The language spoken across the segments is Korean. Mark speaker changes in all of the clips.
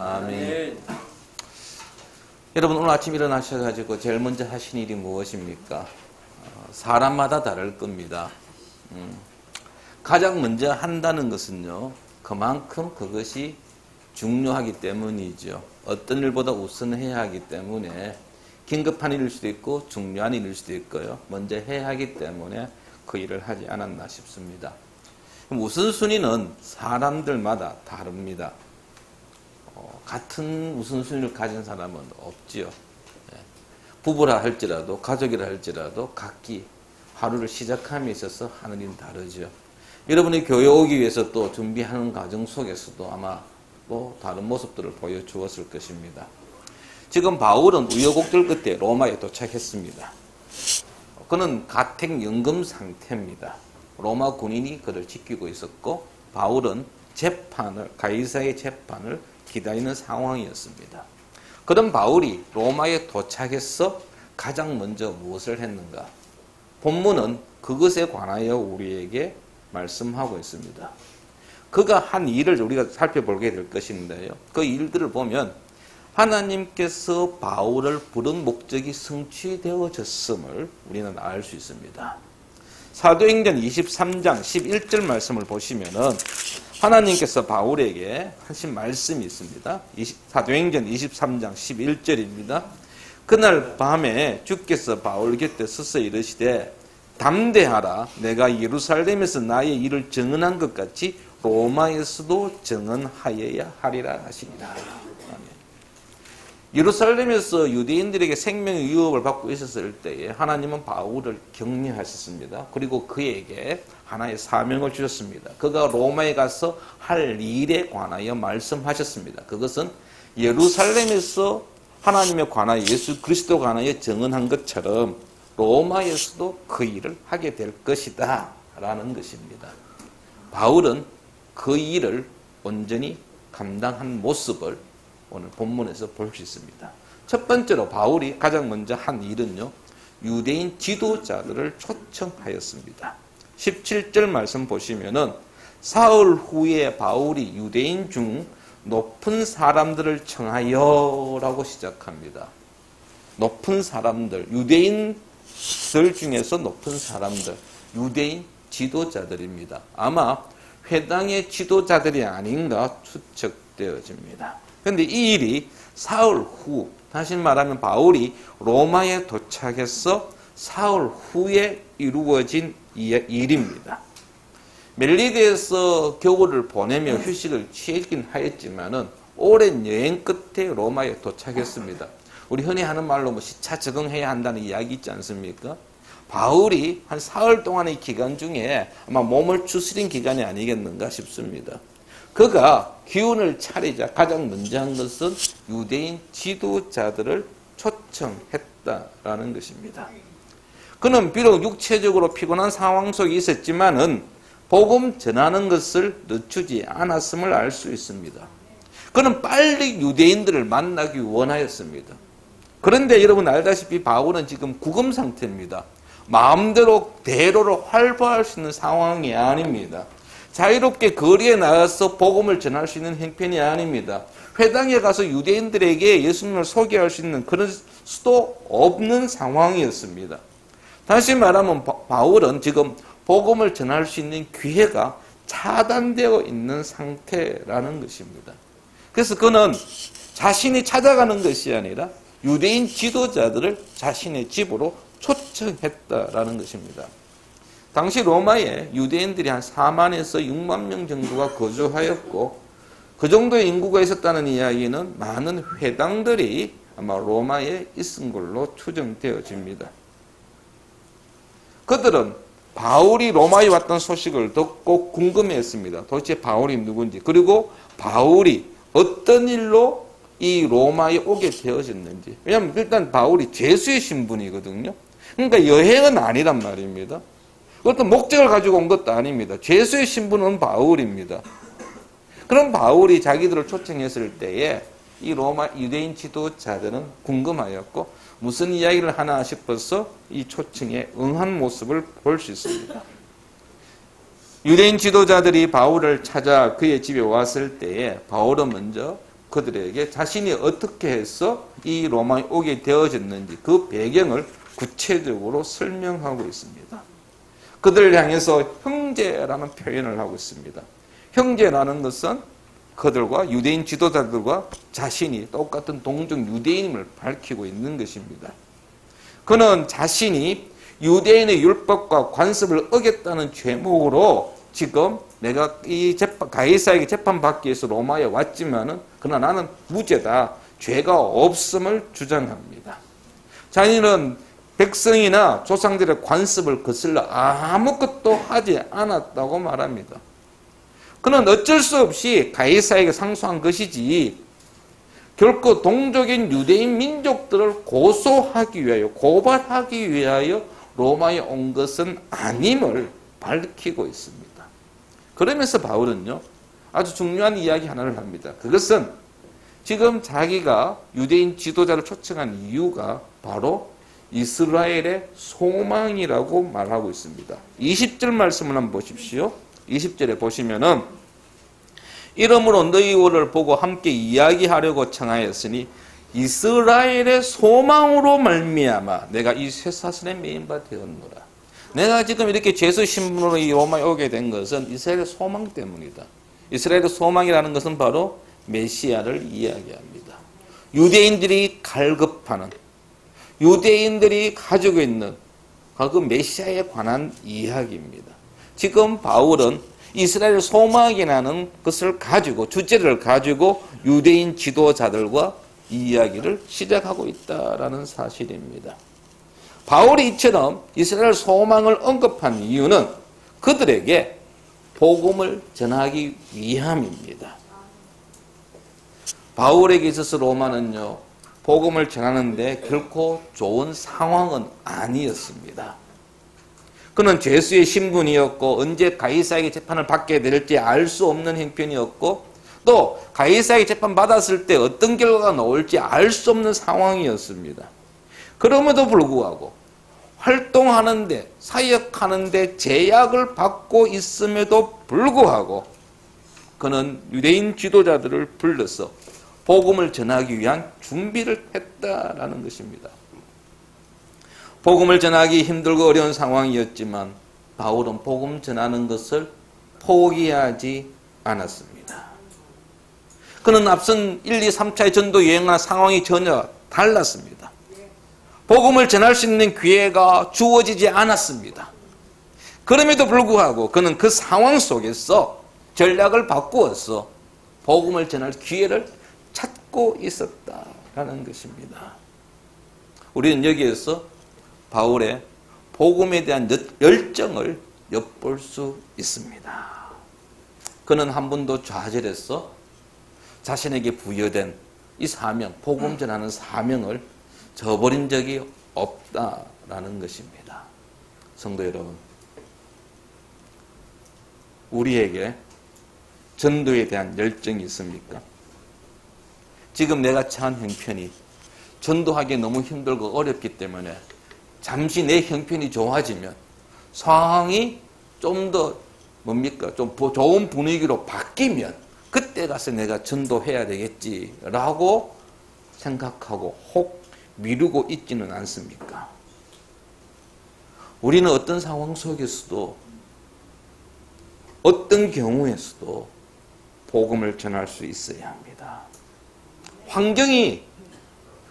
Speaker 1: 아멘. 여러분 오늘 아침 일어나셔가지고 제일 먼저 하신 일이 무엇입니까? 사람마다 다를 겁니다. 가장 먼저 한다는 것은요, 그만큼 그것이 중요하기 때문이죠. 어떤 일보다 우선해야 하기 때문에 긴급한 일일 수도 있고 중요한 일일 수도 있고요. 먼저 해야 하기 때문에 그 일을 하지 않았나 싶습니다. 그럼 우선순위는 사람들마다 다릅니다. 같은 우선순위를 가진 사람은 없지요. 부부라 할지라도 가족이라 할지라도 각기 하루를 시작함에 있어서 하는 일은 다르죠. 여러분이 교회 오기 위해서 또 준비하는 과정 속에서도 아마 또 다른 모습들을 보여주었을 것입니다. 지금 바울은 우여곡절 끝에 로마에 도착했습니다. 그는 가택연금 상태입니다. 로마 군인이 그를 지키고 있었고 바울은 가이사의 재판을 기다리는 상황이었습니다. 그런 바울이 로마에 도착해서 가장 먼저 무엇을 했는가? 본문은 그것에 관하여 우리에게 말씀하고 있습니다. 그가 한 일을 우리가 살펴보게 될 것인데요. 그 일들을 보면 하나님께서 바울을 부른 목적이 성취되어졌음을 우리는 알 수 있습니다. 사도행전 23장 11절 말씀을 보시면은 하나님께서 바울에게 하신 말씀이 있습니다. 사도행전 23장 11절입니다. 그날 밤에 주께서 바울 곁에 서서 이르시되 담대하라. 내가 예루살렘에서 나의 일을 증언한 것 같이 로마에서도 증언하여야 하리라 하시니라. 예루살렘에서 유대인들에게 생명의 위협을 받고 있었을 때에 하나님은 바울을 격려하셨습니다. 그리고 그에게 하나의 사명을 주셨습니다. 그가 로마에 가서 할 일에 관하여 말씀하셨습니다. 그것은 예루살렘에서 하나님에 관하여 예수 그리스도에 관하여 증언한 것처럼 로마에서도 그 일을 하게 될 것이다 라는 것입니다. 바울은 그 일을 온전히 감당한 모습을 오늘 본문에서 볼 수 있습니다. 첫 번째로 바울이 가장 먼저 한 일은요, 유대인 지도자들을 초청하였습니다. 17절 말씀 보시면은 사흘 후에 바울이 유대인 중 높은 사람들을 청하여 라고 시작합니다. 높은 사람들, 유대인들 중에서 높은 사람들, 유대인 지도자들입니다. 아마 회당의 지도자들이 아닌가 추측되어집니다. 그런데 이 일이 사흘 후, 다시 말하면 바울이 로마에 도착해서 사흘 후에 이루어진 일입니다. 멜리데에서 겨울을 보내며 휴식을 취하긴 하였지만은 오랜 여행 끝에 로마에 도착했습니다. 우리 흔히 하는 말로 시차 적응해야 한다는 이야기 있지 않습니까? 바울이 한 사흘 동안의 기간 중에 아마 몸을 추스린 기간이 아니겠는가 싶습니다. 그가 기운을 차리자 가장 먼저 한 것은 유대인 지도자들을 초청했다라는 것입니다. 그는 비록 육체적으로 피곤한 상황 속에 있었지만은 복음 전하는 것을 늦추지 않았음을 알 수 있습니다. 그는 빨리 유대인들을 만나기 원하였습니다. 그런데 여러분 알다시피 바울은 지금 구금 상태입니다. 마음대로 대로를 활보할 수 있는 상황이 아닙니다. 자유롭게 거리에 나가서 복음을 전할 수 있는 형편이 아닙니다. 회당에 가서 유대인들에게 예수님을 소개할 수 있는 그런 수도 없는 상황이었습니다. 다시 말하면 바울은 지금 복음을 전할 수 있는 기회가 차단되어 있는 상태라는 것입니다. 그래서 그는 자신이 찾아가는 것이 아니라 유대인 지도자들을 자신의 집으로 초청했다라는 것입니다. 당시 로마에 유대인들이 한 4만에서 6만 명 정도가 거주하였고 그 정도의 인구가 있었다는 이야기는 많은 회당들이 아마 로마에 있은 걸로 추정되어집니다. 그들은 바울이 로마에 왔던 소식을 듣고 궁금해했습니다. 도대체 바울이 누군지, 그리고 바울이 어떤 일로 이 로마에 오게 되어졌는지. 왜냐하면 일단 바울이 죄수의 신분이거든요. 그러니까 여행은 아니란 말입니다. 어떤 목적을 가지고 온 것도 아닙니다. 죄수의 신분은 바울입니다. 그럼 바울이 자기들을 초청했을 때에 이 로마 유대인 지도자들은 궁금하였고 무슨 이야기를 하나 싶어서 이 초청에 응한 모습을 볼 수 있습니다. 유대인 지도자들이 바울을 찾아 그의 집에 왔을 때에 바울은 먼저 그들에게 자신이 어떻게 해서 이 로마에 오게 되어졌는지 그 배경을 구체적으로 설명하고 있습니다. 그들을 향해서 형제라는 표현을 하고 있습니다. 형제라는 것은 그들과 유대인 지도자들과 자신이 똑같은 동족 유대인임을 밝히고 있는 것입니다. 그는 자신이 유대인의 율법과 관습을 어겼다는 죄목으로 지금 내가 이 가이사에게 재판받기 위해서 로마에 왔지만은 그러나 나는 무죄다. 죄가 없음을 주장합니다. 자기는 백성이나 조상들의 관습을 거슬러 아무것도 하지 않았다고 말합니다. 그는 어쩔 수 없이 가이사에게 상소한 것이지 결코 동족인 유대인 민족들을 고소하기 위하여 고발하기 위하여 로마에 온 것은 아님을 밝히고 있습니다. 그러면서 바울은요 아주 중요한 이야기 하나를 합니다. 그것은 지금 자기가 유대인 지도자를 초청한 이유가 바로 이스라엘의 소망이라고 말하고 있습니다. 20절 말씀을 한번 보십시오. 20절에 보시면은 이러므로 너희를 보고 함께 이야기하려고 청하였으니 이스라엘의 소망으로 말미암아 내가 이 쇠사슬에 매인 바 되었노라. 내가 지금 이렇게 죄수 신분으로 이 로마에 오게 된 것은 이스라엘의 소망 때문이다. 이스라엘의 소망이라는 것은 바로 메시아를 이야기합니다. 유대인들이 갈급하는 유대인들이 가지고 있는 그 메시아에 관한 이야기입니다. 지금 바울은 이스라엘 소망이라는 것을 가지고 주제를 가지고 유대인 지도자들과 이야기를 시작하고 있다라는 사실입니다. 바울이 이처럼 이스라엘 소망을 언급한 이유는 그들에게 복음을 전하기 위함입니다. 바울에게 있어서 로마는요 복음을 전하는데 결코 좋은 상황은 아니었습니다. 그는 죄수의 신분이었고 언제 가이사에게 재판을 받게 될지 알 수 없는 형편이었고 또 가이사에게 재판받았을 때 어떤 결과가 나올지 알 수 없는 상황이었습니다. 그럼에도 불구하고 활동하는데 사역하는데 제약을 받고 있음에도 불구하고 그는 유대인 지도자들을 불러서 복음을 전하기 위한 준비를 했다라는 것입니다. 복음을 전하기 힘들고 어려운 상황이었지만 바울은 복음 전하는 것을 포기하지 않았습니다. 그는 앞선 1, 2, 3차의 전도 여행과 상황이 전혀 달랐습니다. 복음을 전할 수 있는 기회가 주어지지 않았습니다. 그럼에도 불구하고 그는 그 상황 속에서 전략을 바꾸어서 복음을 전할 기회를 찾고 있었다라는 것입니다. 우리는 여기에서 바울의 복음에 대한 열정을 엿볼 수 있습니다. 그는 한 번도 좌절해서 자신에게 부여된 이 사명, 복음 전하는 사명을 저버린 적이 없다라는 것입니다. 성도 여러분, 우리에게 전도에 대한 열정이 있습니까? 지금 내가 처한 형편이 전도하기 너무 힘들고 어렵기 때문에 잠시 내 형편이 좋아지면 상황이 좀 더 좀 좋은 분위기로 바뀌면 그때 가서 내가 전도해야 되겠지라고 생각하고 혹 미루고 있지는 않습니까? 우리는 어떤 상황 속에서도 어떤 경우에서도 복음을 전할 수 있어야 합니다. 환경이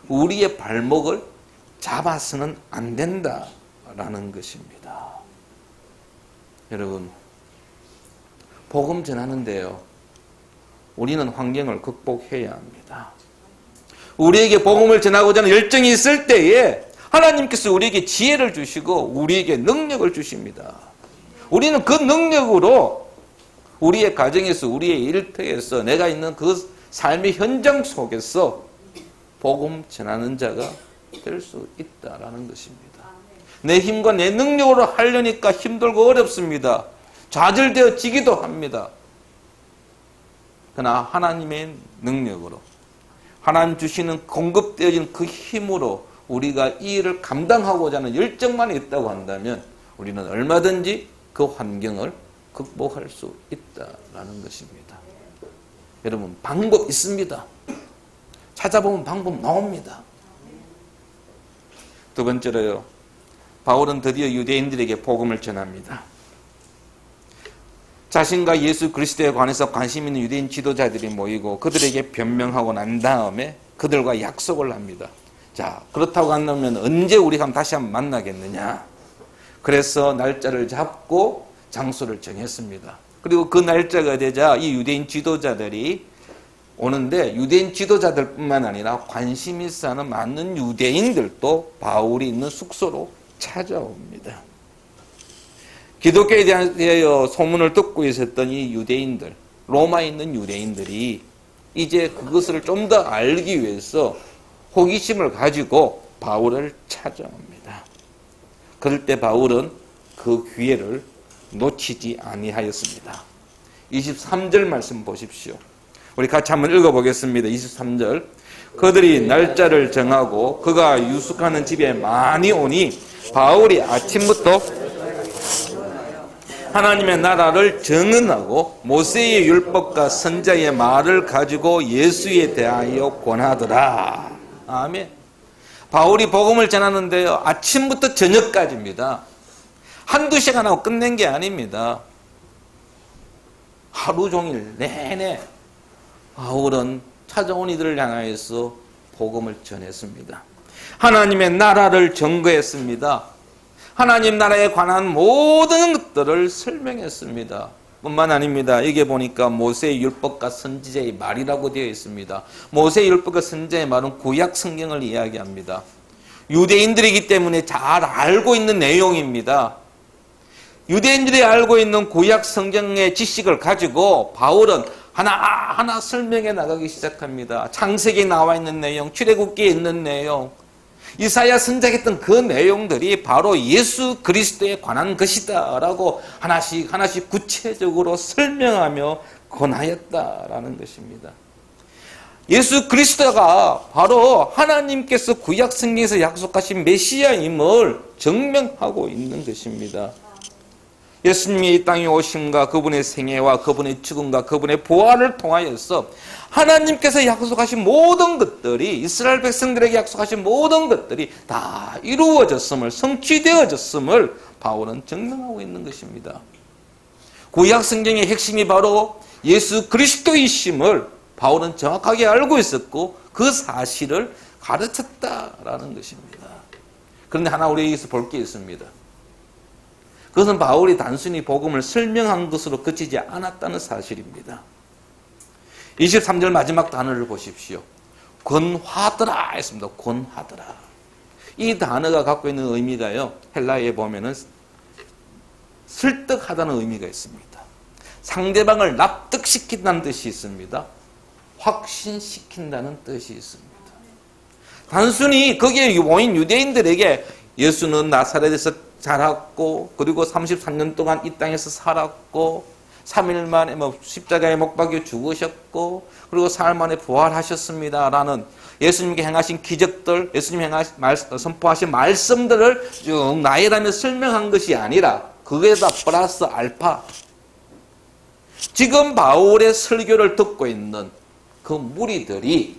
Speaker 1: 우리의 발목을 잡아서는 안 된다라는 것입니다. 여러분, 복음 전하는데요, 우리는 환경을 극복해야 합니다. 우리에게 복음을 전하고자 하는 열정이 있을 때에 하나님께서 우리에게 지혜를 주시고 우리에게 능력을 주십니다. 우리는 그 능력으로 우리의 가정에서 우리의 일터에서 내가 있는 그 삶의 현장 속에서 복음 전하는 자가 될 수 있다라는 것입니다. 내 힘과 내 능력으로 하려니까 힘들고 어렵습니다. 좌절되어지기도 합니다. 그러나 하나님의 능력으로 하나님 주시는 공급되어진 그 힘으로 우리가 이 일을 감당하고자 하는 열정만 있다고 한다면 우리는 얼마든지 그 환경을 극복할 수 있다라는 것입니다. 여러분 방법 있습니다. 찾아보면 방법 나옵니다. 두 번째로요. 바울은 드디어 유대인들에게 복음을 전합니다. 자신과 예수 그리스도에 관해서 관심 있는 유대인 지도자들이 모이고 그들에게 변명하고 난 다음에 그들과 약속을 합니다. 자, 그렇다고 한다면 언제 우리가 다시 한번 만나겠느냐? 그래서 날짜를 잡고 장소를 정했습니다. 그리고 그 날짜가 되자 이 유대인 지도자들이 오는데 유대인 지도자들뿐만 아니라 관심 있어 하는 많은 유대인들도 바울이 있는 숙소로 찾아옵니다. 기독교에 대하여 소문을 듣고 있었던 이 유대인들, 로마에 있는 유대인들이 이제 그것을 좀 더 알기 위해서 호기심을 가지고 바울을 찾아옵니다. 그럴 때 바울은 그 기회를 놓치지 아니하였습니다. 23절 말씀 보십시오. 우리 같이 한번 읽어보겠습니다. 23절. 그들이 날짜를 정하고 그가 유숙하는 집에 많이 오니 바울이 아침부터 하나님의 나라를 증언하고 모세의 율법과 선자의 말을 가지고 예수에 대하여 권하더라. 아멘. 바울이 복음을 전하는데요. 아침부터 저녁까지입니다. 한두 시간 하고 끝낸 게 아닙니다. 하루 종일 내내 바울은 찾아온 이들을 향하여서 복음을 전했습니다. 하나님의 나라를 증거했습니다. 하나님 나라에 관한 모든 것들을 설명했습니다. 뿐만 아닙니다. 여기 보니까 모세의 율법과 선지자의 말이라고 되어 있습니다. 모세의 율법과 선지자의 말은 구약 성경을 이야기합니다. 유대인들이기 때문에 잘 알고 있는 내용입니다. 유대인들이 알고 있는 구약 성경의 지식을 가지고 바울은 하나하나 설명해 나가기 시작합니다. 창세기에 나와 있는 내용, 출애굽기에 있는 내용, 이사야 선지자했던 그 내용들이 바로 예수 그리스도에 관한 것이다 라고 하나씩 구체적으로 설명하며 권하였다라는 것입니다. 예수 그리스도가 바로 하나님께서 구약 성경에서 약속하신 메시아임을 증명하고 있는 것입니다. 예수님이 이 땅에 오심과 그분의 생애와 그분의 죽음과 그분의 부활을 통하여서 하나님께서 약속하신 모든 것들이, 이스라엘 백성들에게 약속하신 모든 것들이 다 이루어졌음을, 성취되어졌음을 바울은 증명하고 있는 것입니다. 구약 성경의 핵심이 바로 예수 그리스도이심을 바울은 정확하게 알고 있었고 그 사실을 가르쳤다라는 것입니다. 그런데 하나 우리 여기서 볼 게 있습니다. 그것은 바울이 단순히 복음을 설명한 것으로 그치지 않았다는 사실입니다. 23절 마지막 단어를 보십시오. 권하더라 했습니다. 권하더라. 이 단어가 갖고 있는 의미가요, 헬라어에 보면은 설득하다는 의미가 있습니다. 상대방을 납득시킨다는 뜻이 있습니다. 확신시킨다는 뜻이 있습니다. 단순히 거기에 모인 유대인들에게 예수는 나사렛에서 자랐고 그리고 33년 동안 이 땅에서 살았고 3일 만에 십자가에 못 박혀 죽으셨고 그리고 사흘 만에 부활하셨습니다 라는 예수님께 행하신 기적들, 예수님이 선포하신 말씀들을 쭉 나열하며 설명한 것이 아니라 그게다 플러스 알파, 지금 바울의 설교를 듣고 있는 그 무리들이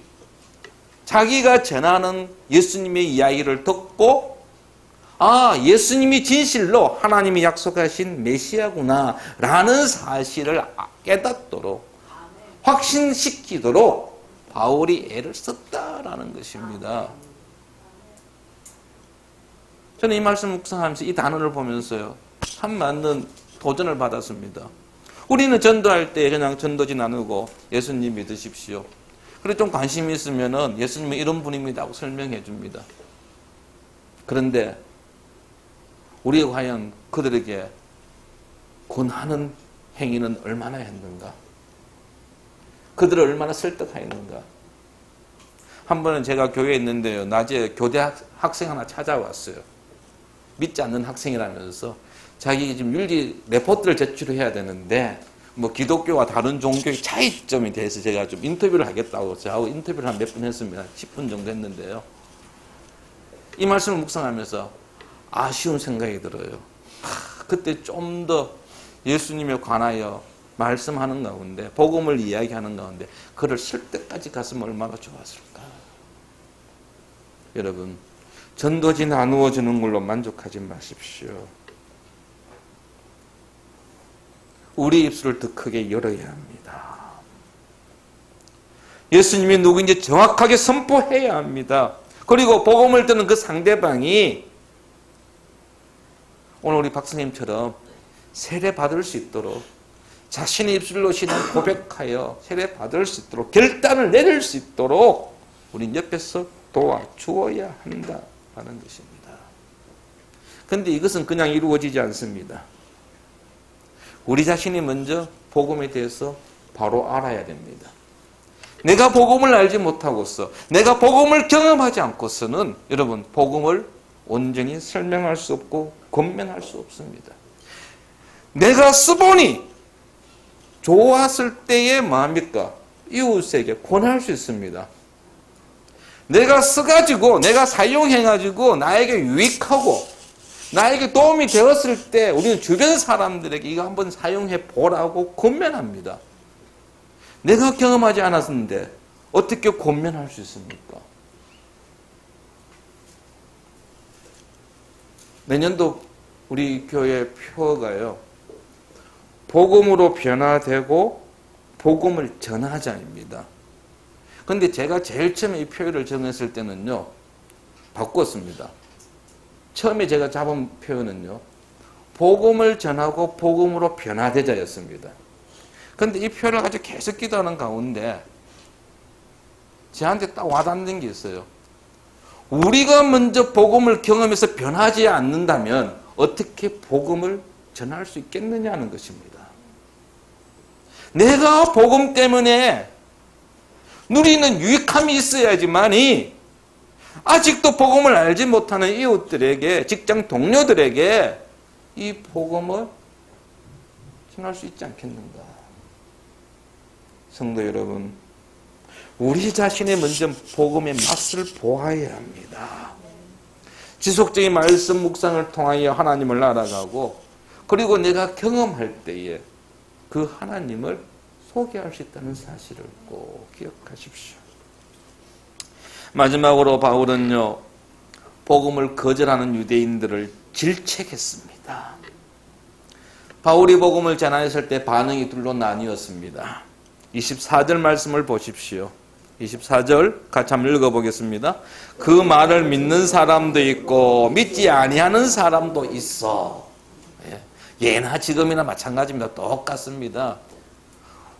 Speaker 1: 자기가 전하는 예수님의 이야기를 듣고 예수님이 진실로 하나님이 약속하신 메시아구나 라는 사실을 깨닫도록 확신시키도록 바울이 애를 썼다라는 것입니다. 저는 이 말씀 묵상하면서 이 단어를 보면서요, 참 많은 도전을 받았습니다. 우리는 전도할 때 그냥 전도지 나누고 예수님 믿으십시오. 그리고 좀 관심이 있으면은 예수님은 이런 분입니다 하고 설명해 줍니다. 그런데 우리가 과연 그들에게 권하는 행위는 얼마나 했는가? 그들을 얼마나 설득하였는가? 한 번은 제가 교회에 있는데요, 낮에 교대 학생 하나 찾아왔어요. 믿지 않는 학생이라면서 자기 지금 윤리 레포트를 제출해야 되는데 기독교와 다른 종교의 차이점에 대해서 제가 좀 인터뷰를 하겠다고 저하고 인터뷰를 한 몇 분 했습니다. 10분 정도 했는데요. 이 말씀을 묵상하면서 아쉬운 생각이 들어요. 그때 좀 더 예수님에 관하여 말씀하는 가운데, 복음을 이야기하는 가운데 그를 쓸 때까지 갔으면 얼마나 좋았을까. 여러분, 전도지 나누어 주는 걸로 만족하지 마십시오. 우리 입술을 더 크게 열어야 합니다. 예수님이 누구인지 정확하게 선포해야 합니다. 그리고 복음을 듣는 그 상대방이 오늘 우리 박사님처럼 세례받을 수 있도록 자신의 입술로 신앙 고백하여 세례받을 수 있도록 결단을 내릴 수 있도록 우린 옆에서 도와주어야 한다는 것입니다. 그런데 이것은 그냥 이루어지지 않습니다. 우리 자신이 먼저 복음에 대해서 바로 알아야 됩니다. 내가 복음을 알지 못하고서, 내가 복음을 경험하지 않고서는 여러분 복음을 온전히 설명할 수 없고 권면할 수 없습니다. 내가 쓰보니 좋았을 때에 뭐합니까? 이웃에게 권할 수 있습니다. 내가 써가지고, 내가 사용해가지고 나에게 유익하고 나에게 도움이 되었을 때 우리는 주변 사람들에게 이거 한번 사용해 보라고 권면합니다. 내가 경험하지 않았는데 어떻게 권면할 수 있습니까? 내년도 우리 교회 표어가요, 복음으로 변화되고 복음을 전하자입니다. 그런데 제가 제일 처음에 이 표현을 정했을 때는요, 바꿨습니다. 처음에 제가 잡은 표현은요, 복음을 전하고 복음으로 변화되자였습니다. 그런데 이 표현을 가지고 계속 기도하는 가운데 저한테 딱 와닿는 게 있어요. 우리가 먼저 복음을 경험해서 변하지 않는다면 어떻게 복음을 전할 수 있겠느냐는 것입니다. 내가 복음 때문에 누리는 유익함이 있어야지만이 아직도 복음을 알지 못하는 이웃들에게, 직장 동료들에게 이 복음을 전할 수 있지 않겠는가. 성도 여러분, 우리 자신이 먼저 복음의 맛을 보아야 합니다. 지속적인 말씀 묵상을 통하여 하나님을 알아가고, 그리고 내가 경험할 때에 그 하나님을 소개할 수 있다는 사실을 꼭 기억하십시오. 마지막으로 바울은요, 복음을 거절하는 유대인들을 질책했습니다. 바울이 복음을 전하였을 때 반응이 둘로 나뉘었습니다. 24절 말씀을 보십시오. 24절 같이 한번 읽어보겠습니다. 그 말을 믿는 사람도 있고 믿지 아니하는 사람도 있어. 예나 지금이나 마찬가지입니다. 똑같습니다.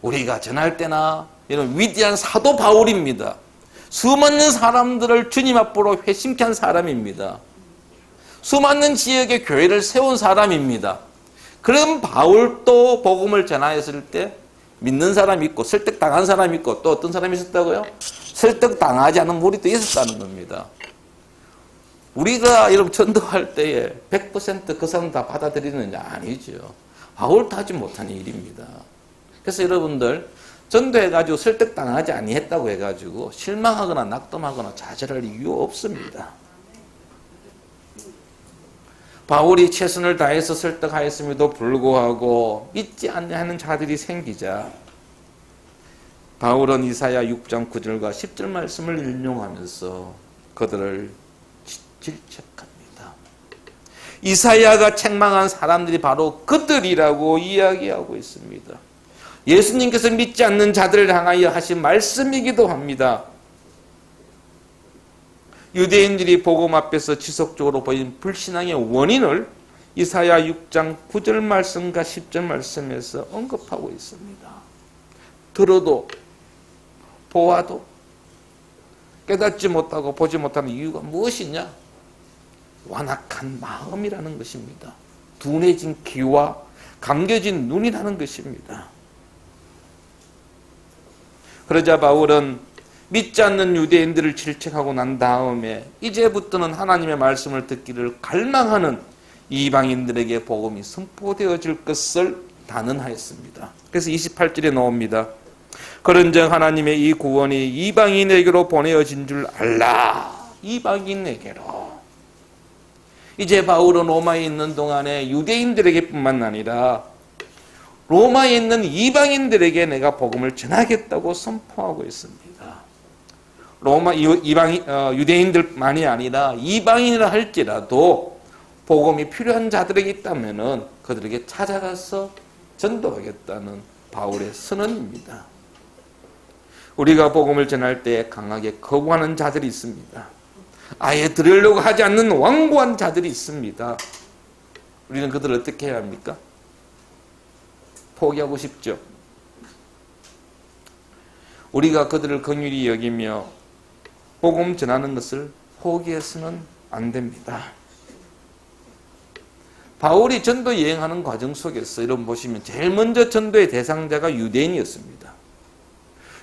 Speaker 1: 우리가 전할 때나 이런 위대한 사도 바울입니다. 수많은 사람들을 주님 앞으로 회심케 한 사람입니다. 수많은 지역에 교회를 세운 사람입니다. 그런 바울도 복음을 전하였을 때 믿는 사람이 있고 설득당한 사람이 있고 또 어떤 사람이 있었다고요? 설득당하지 않은 무리도 있었다는 겁니다. 우리가 여러분 전도할 때에 100% 그 사람 다 받아들이느냐? 아니죠. 바울도 하지 못하는 일입니다. 그래서 여러분들 전도해가지고 설득당하지 아니했다고 해가지고 실망하거나 낙담하거나 좌절할 이유 없습니다. 바울이 최선을 다해서 설득하였음에도 불구하고 믿지 않는 자들이 생기자 바울은 이사야 6장 9절과 10절 말씀을 인용하면서 그들을 질책합니다. 이사야가 책망한 사람들이 바로 그들이라고 이야기하고 있습니다. 예수님께서 믿지 않는 자들을 향하여 하신 말씀이기도 합니다. 유대인들이 복음 앞에서 지속적으로 보인 불신앙의 원인을 이사야 6장 9절 말씀과 10절 말씀에서 언급하고 있습니다. 들어도 보아도 깨닫지 못하고 보지 못하는 이유가 무엇이냐? 완악한 마음이라는 것입니다. 둔해진 귀와 감겨진 눈이라는 것입니다. 그러자 바울은 믿지 않는 유대인들을 질책하고 난 다음에 이제부터는 하나님의 말씀을 듣기를 갈망하는 이방인들에게 복음이 선포되어질 것을 단언하였습니다. 그래서 28절에 나옵니다. 그런즉 하나님의 이 구원이 이방인에게로 보내어진 줄 알라. 이방인에게로. 이제 바울은 로마에 있는 동안에 유대인들에게 뿐만 아니라 로마에 있는 이방인들에게 내가 복음을 전하겠다고 선포하고 있습니다. 로마 유대인들만이 아니라 이방인이라 할지라도 복음이 필요한 자들에게 있다면은 그들에게 찾아가서 전도하겠다는 바울의 선언입니다. 우리가 복음을 전할 때 강하게 거부하는 자들이 있습니다. 아예 들으려고 하지 않는 완고한 자들이 있습니다. 우리는 그들을 어떻게 해야 합니까? 포기하고 싶죠. 우리가 그들을 긍휼히 여기며 복음 전하는 것을 포기해서는 안 됩니다. 바울이 전도 여행하는 과정 속에서 여러분 보시면 제일 먼저 전도의 대상자가 유대인이었습니다.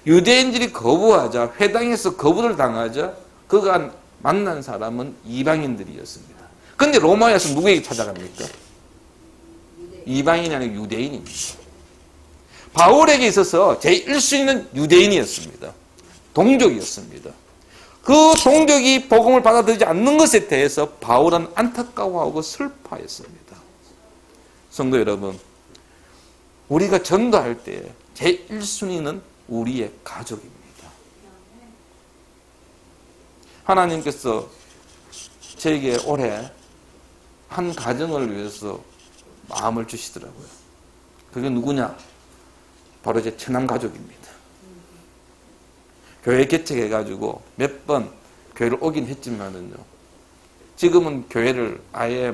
Speaker 1: 유대인들이 거부하자, 회당에서 거부를 당하자 그가 만난 사람은 이방인들이었습니다. 그런데 로마에서 누구에게 찾아갑니까? 이방인이 아니고 유대인입니다. 바울에게 있어서 제일 1순위는 유대인이었습니다. 동족이었습니다. 그 동족이 복음을 받아들이지 않는 것에 대해서 바울은 안타까워하고 슬퍼했습니다. 성도 여러분, 우리가 전도할 때 제일 1순위는 우리의 가족입니다. 하나님께서 저에게 올해 한 가정을 위해서 마음을 주시더라고요. 그게 누구냐? 바로 제 처남 가족입니다. 교회 개척해가지고 몇 번 교회를 오긴 했지만은요. 지금은 교회를 아예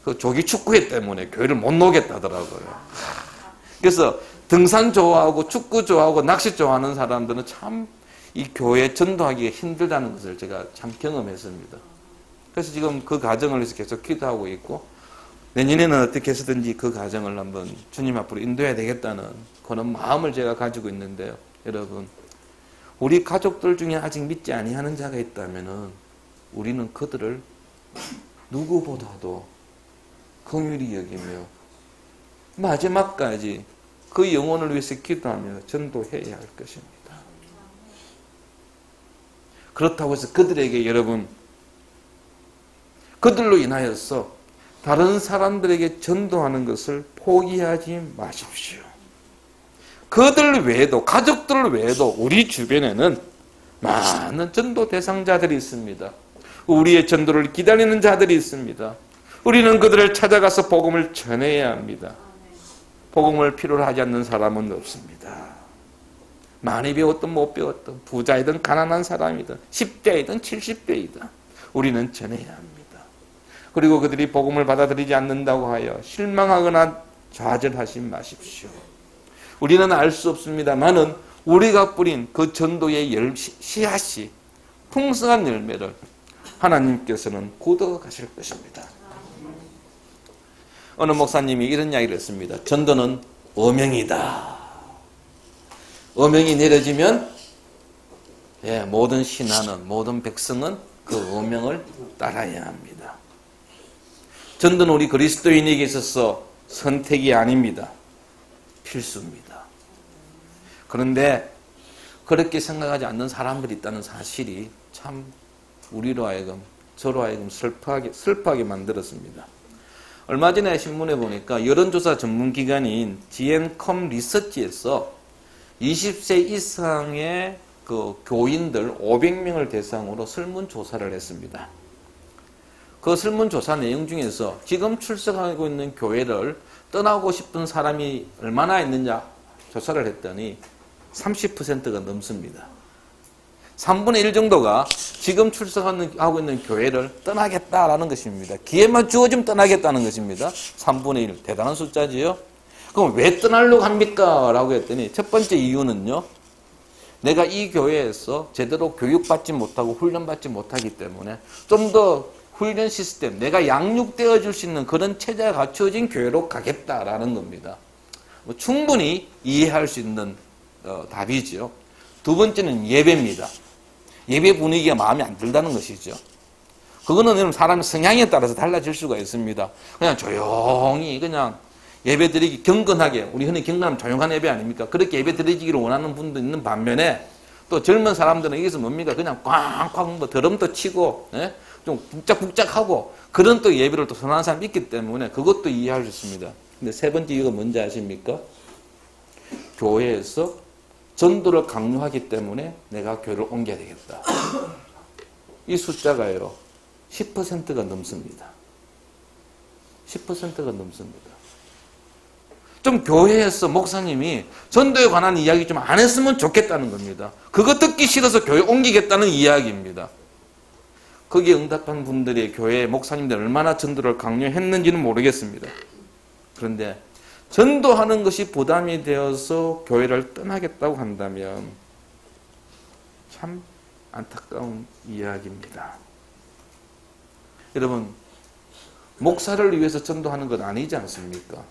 Speaker 1: 그 조기 축구회 때문에 교회를 못 나오겠다더라고요. 그래서 등산 좋아하고 축구 좋아하고 낚시 좋아하는 사람들은 참 이 교회 전도하기가 힘들다는 것을 제가 참 경험했습니다. 그래서 지금 그 가정을 위해서 계속 기도하고 있고 내년에는 어떻게 해서든지 그 가정을 한번 주님 앞으로 인도해야 되겠다는 그런 마음을 제가 가지고 있는데요. 여러분, 우리 가족들 중에 아직 믿지 아니하는 자가 있다면은 우리는 그들을 누구보다도 긍휼히 여기며 마지막까지 그 영혼을 위해서 기도하며 전도해야 할 것입니다. 그렇다고 해서 그들에게 여러분, 그들로 인하여서 다른 사람들에게 전도하는 것을 포기하지 마십시오. 그들 외에도, 가족들 외에도 우리 주변에는 많은 전도 대상자들이 있습니다. 우리의 전도를 기다리는 자들이 있습니다. 우리는 그들을 찾아가서 복음을 전해야 합니다. 복음을 필요로 하지 않는 사람은 없습니다. 많이 배웠든 못 배웠든 부자이든 가난한 사람이든 10대이든 70대이든 우리는 전해야 합니다. 그리고 그들이 복음을 받아들이지 않는다고 하여 실망하거나 좌절하지 마십시오. 우리는 알 수 없습니다만은 우리가 뿌린 그 전도의 씨앗이 풍성한 열매를 하나님께서는 굳어 가실 것입니다. 어느 목사님이 이런 이야기를 했습니다. 전도는 어명이다. 어명이 내려지면 모든 신하는, 모든 백성은 그 어명을 따라야 합니다. 전도는 우리 그리스도인에게 있어서 선택이 아닙니다. 필수입니다. 그런데 그렇게 생각하지 않는 사람들이 있다는 사실이 참 우리로 하여금, 저로 하여금 슬퍼하게 만들었습니다. 얼마 전에 신문에 보니까 여론조사 전문기관인 GNCOM 리서치에서 20세 이상의 그 교인들 500명을 대상으로 설문조사를 했습니다. 그 설문조사 내용 중에서 지금 출석하고 있는 교회를 떠나고 싶은 사람이 얼마나 있느냐 조사를 했더니 30%가 넘습니다. 3분의 1 정도가 지금 출석하고 있는 교회를 떠나겠다라는 것입니다. 기회만 주어지면 떠나겠다는 것입니다. 3분의 1. 대단한 숫자지요. 그럼 왜 떠나려고 합니까? 라고 했더니 첫 번째 이유는요. 내가 이 교회에서 제대로 교육받지 못하고 훈련받지 못하기 때문에 좀 더 훈련 시스템, 내가 양육되어 줄 수 있는 그런 체제가 갖추어진 교회로 가겠다라는 겁니다. 충분히 이해할 수 있는 답이죠. 두 번째는 예배입니다. 예배 분위기가 마음에 안 들다는 것이죠. 그거는 사람의 성향에 따라서 달라질 수가 있습니다. 그냥 조용히 그냥 예배 드리기 경건하게, 우리 흔히 경건하면 조용한 예배 아닙니까? 그렇게 예배 드리기를 원하는 분도 있는 반면에 또 젊은 사람들은 여기서 뭡니까? 그냥 꽝꽝 드럼도 치고 좀 북적북적하고 그런 또 예배를 또 선호하는 사람이 있기 때문에 그것도 이해할 수 있습니다. 근데 세 번째 이유가 뭔지 아십니까? 교회에서 전도를 강요하기 때문에 내가 교회를 옮겨야 되겠다. 이 숫자가요, 10%가 넘습니다. 10%가 넘습니다. 좀 교회에서 목사님이 전도에 관한 이야기 좀 안 했으면 좋겠다는 겁니다. 그거 듣기 싫어서 교회 옮기겠다는 이야기입니다. 거기에 응답한 분들이 교회 목사님들 얼마나 전도를 강요했는지는 모르겠습니다. 그런데 전도하는 것이 부담이 되어서 교회를 떠나겠다고 한다면 참 안타까운 이야기입니다. 여러분, 목사를 위해서 전도하는 건 아니지 않습니까?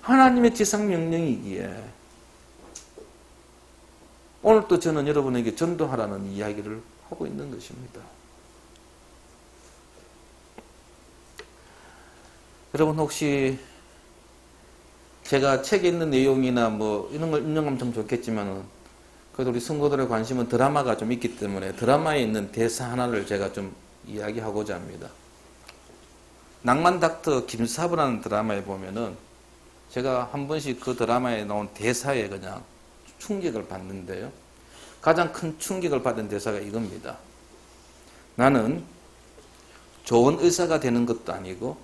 Speaker 1: 하나님의 지상명령이기에 오늘 또 저는 여러분에게 전도하라는 이야기를 하고 있는 것입니다. 여러분 혹시 제가 책에 있는 내용이나 뭐 이런 걸 인용하면 참 좋겠지만은 그래도 우리 성도들의 관심은 드라마가 좀 있기 때문에 드라마에 있는 대사 하나를 제가 좀 이야기하고자 합니다. 낭만 닥터 김사부라는 드라마에 보면은 제가 한 번씩 그 드라마에 나온 대사에 그냥 충격을 받는데요. 가장 큰 충격을 받은 대사가 이겁니다. 나는 좋은 의사가 되는 것도 아니고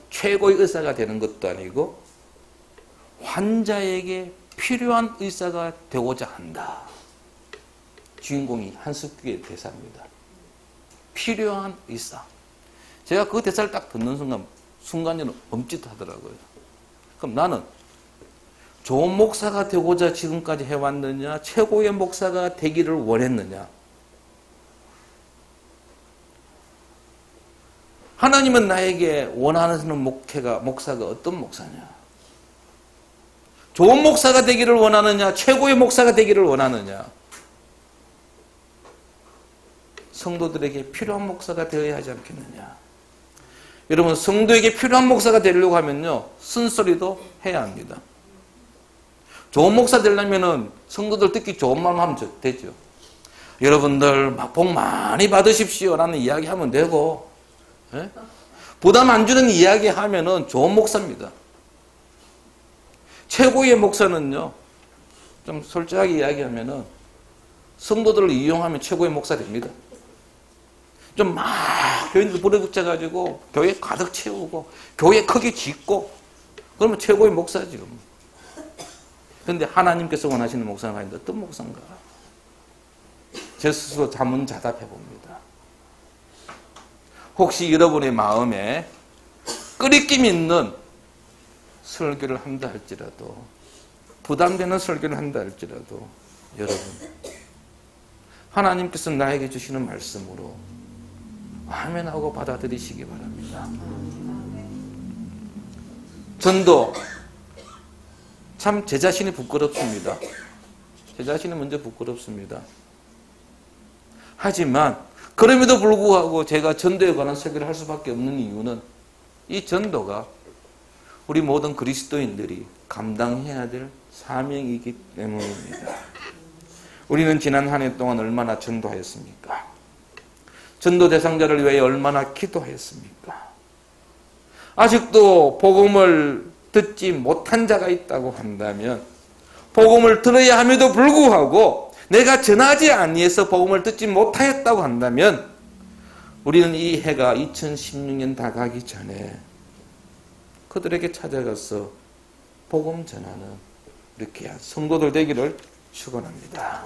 Speaker 1: 최고의 의사가 되는 것도 아니고 환자에게 필요한 의사가 되고자 한다. 주인공이 한석규의 대사입니다. 필요한 의사. 제가 그 대사를 딱 듣는 순간 저는 멈칫하더라고요. 그럼 나는 좋은 목사가 되고자 지금까지 해왔느냐, 최고의 목사가 되기를 원했느냐. 하나님은 나에게 원하는 목사가 어떤 목사냐? 좋은 목사가 되기를 원하느냐, 최고의 목사가 되기를 원하느냐? 성도들에게 필요한 목사가 되어야 하지 않겠느냐? 여러분, 성도에게 필요한 목사가 되려고 하면요, 쓴소리도 해야 합니다. 좋은 목사 되려면은 성도들 듣기 좋은 말만 하면 되죠. 여러분들 복 많이 받으십시오라는 이야기 하면 되고, 예? 부담 안 주는 이야기 하면은 좋은 목사입니다. 최고의 목사는요, 좀 솔직하게 이야기하면은 성도들을 이용하면 최고의 목사 됩니다. 좀 막 교인들 부르붙여가지고 교회 가득 채우고 교회 크게 짓고 그러면 최고의 목사죠. 그런데 하나님께서 원하시는 목사가 아닌데 어떤 목사인가? 제 스스로 자문자답해 봅니다. 혹시 여러분의 마음에 끄리낌 있는 설교를 한다 할지라도 부담되는 설교를 한다 할지라도 여러분 하나님께서 나에게 주시는 말씀으로 아멘하고 받아들이시기 바랍니다. 전도 참 제 자신이 부끄럽습니다. 제 자신이 먼저 부끄럽습니다. 하지만 그럼에도 불구하고 제가 전도에 관한 설교를 할 수밖에 없는 이유는 이 전도가 우리 모든 그리스도인들이 감당해야 될 사명이기 때문입니다. 우리는 지난 한 해 동안 얼마나 전도하였습니까? 전도 대상자를 위해 얼마나 기도하였습니까? 아직도 복음을 듣지 못한 자가 있다고 한다면 복음을 들어야 함에도 불구하고 내가 전하지 아니해서 복음을 듣지 못하였다고 한다면 우리는 이 해가 2016년 다 가기 전에 그들에게 찾아가서 복음 전하는 이렇게 성도들 되기를 축원합니다.